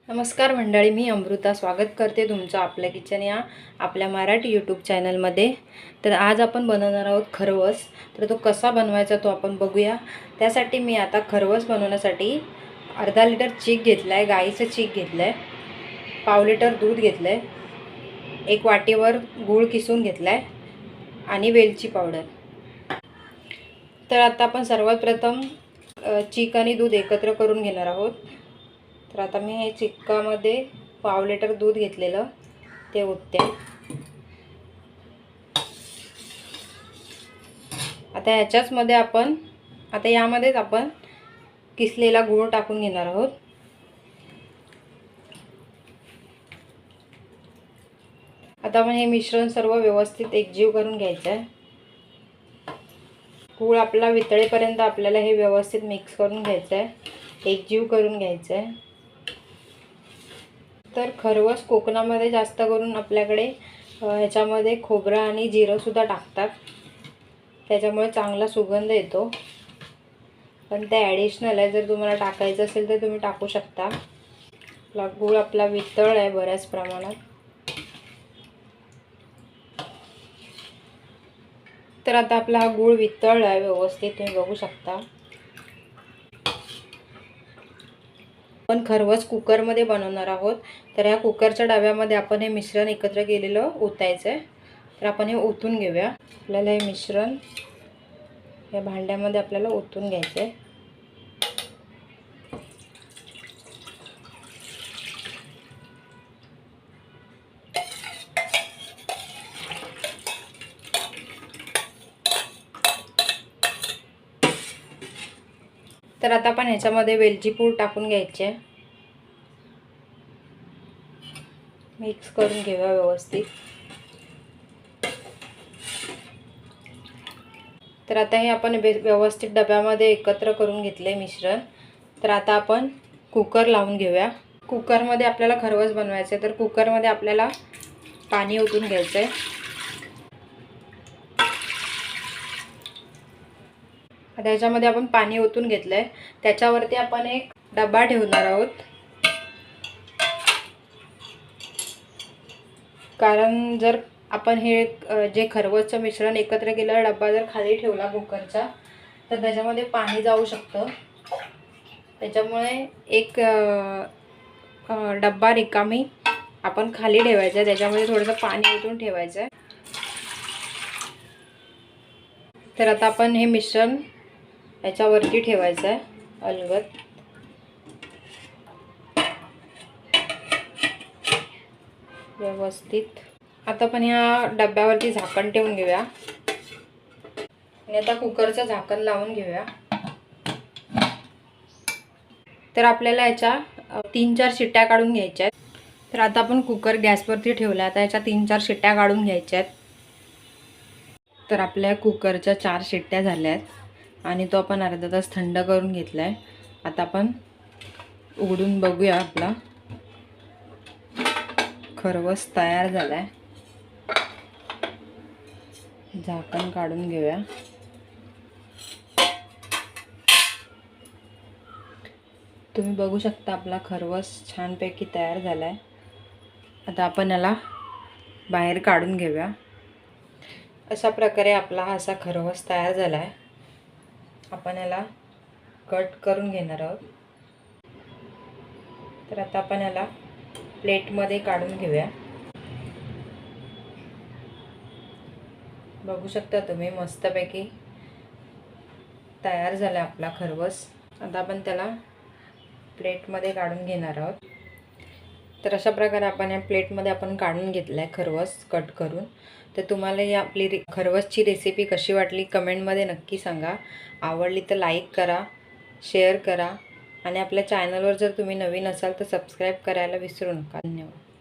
नमस्कार मंडळी, मी अमृता स्वागत करते तुमचं आपल्या किचन या आपल्या मराठी यूट्यूब चॅनलमध्ये। तर आज आपण बनवणार आहोत खरवस। तर तो कसा बनवायचा तो आपण बघूया। त्यासाठी मी आता खरवस बनवण्यासाठी अर्धा लिटर चीक घेतला आहे, गाईचं चीक घेतलं आहे, पाव लिटर दूध घेतलं आहे, एक वाटीवर गूळ किसून घेतला आहे आणि वेलची पावडर। तर आता आपण सर्वात प्रथम चीक आणि दूध एकत्र करून घेणार आहोत। तर आता मी हे चिक्कामध्ये पाव लिटर दूध घेतलेलं ते ओतते। आता यामध्येच आपण किसलेला गूळ टाकून घेणार आहोत। आता आपण हे मिश्रण सर्व व्यवस्थित एकजीव करून घ्यायचं आहे। गूळ आपला वितळेपर्यंत आपल्याला हे व्यवस्थित मिक्स करून घ्यायचं आहे, एकजीव करून घ्यायचं आहे। तर खरवस कोकणामध्ये जास्त करून आपल्याकडे ह्याच्यामध्ये खोबरं आणि जिरं सुद्धा टाकतात, त्याच्यामुळे चांगला सुगंध येतो। पण ते ॲडिशनल आहे, जर तुम्हाला टाकायचं असेल तर तुम्ही टाकू शकता। गूळ आपला वितळ आहे बऱ्याच प्रमाणात। तर आता आपला हा गूळ वितळला आहे व्यवस्थित, तुम्ही बघू शकता। आपण खरवस कुकरमध्ये बनवणार आहोत। तर या कुकरच्या डब्यामध्ये आपण हे मिश्रण एकत्र केलेलं ओतायचं आहे। तर आपण हे ओतून घेऊया। आपल्याला हे मिश्रण या भांड्यामध्ये आपल्याला ओतून घ्यायचं आहे। तर आता आपण ह्याच्यामध्ये वेलची पूड टाकून घ्यायची आहे, मिक्स करून घेऊया व्यवस्थित। तर आता हे आपण व्यवस्थित डब्यामध्ये एकत्र करून घेतले मिश्रण। तर आता आपण कुकर लावून घेऊया। कुकरमध्ये आपल्याला खरवस बनवायचे, तर कुकरमध्ये आपल्याला पाणी ओतून घ्यायचं आहे। आता ह्याच्यामध्ये आपण पाणी ओतून घेतलंय, त्याच्यावरती आपण एक डबा ठेवणार आहोत, कारण जर आपण हे जे खरवसचं मिश्रण एकत्र केलेला डबा जर खाली ठेवला कुकरचा तर त्याच्यामध्ये पाणी जाऊ शकतं। त्याच्यामुळे एक डब्बा रिकामी आपण खाली ठेवायचा आहे, त्याच्यामध्ये थोडंसं पाणी ओतून ठेवायचं आहे। तर आता आपण हे मिश्रण याच्यावरती ठेवायचं आहे अलगद। व्यवस्थित आता आपण या डब्यावरती झाकण ठेवून घेऊया आणि आता कुकरचं झाकण लावून घेऊया। तर आपल्याला याच्या 3-4 शिट्ट्या काढून घ्यायच्या आहेत। तर आता आपण कुकर गॅसवरती ठेवला, आता याच्या 3-4 शिट्ट्या काढून घ्यायच्या आहेत। तर आपल्या कुकरच्या 4 शिट्ट्या झाल्या आहेत आणि तो आपण अर्धा तास थंड करून घेतला आहे। आता आपण उघडून बघूया, आपला खरवस तयार झाला आहे। झाकण काढून घेऊया। तुम्ही बघू शकता आपला खरवस छानपैकी तयार झाला आहे। आता आपण याला बाहेर काढून घेऊया। अशा प्रकारे आपला हा असा खरवस तयार झाला आहे। आपण याला कट करून घेणार आहोत। तर आता आपण याला प्लेटमध्ये काढून घेऊया। बघू शकता तुम्ही, मस्तपैकी तयार झाला आपला खरवस। आता आपण त्याला प्लेटमध्ये काढून घेणार आहोत। तर अशा प्रकारे आपण या प्लेटमध्ये आपण काढून घेतला आहे खरवस कट करून। तर तुम्हाला ही आपली खरवसची रेसिपी कशी वाटली कमेंटमध्ये नक्की सांगा। आवडली तर लाईक करा, शेअर करा आणि आपल्या चॅनलवर जर तुम्ही नवीन असाल तर सबस्क्राईब करायला विसरू नका। धन्यवाद।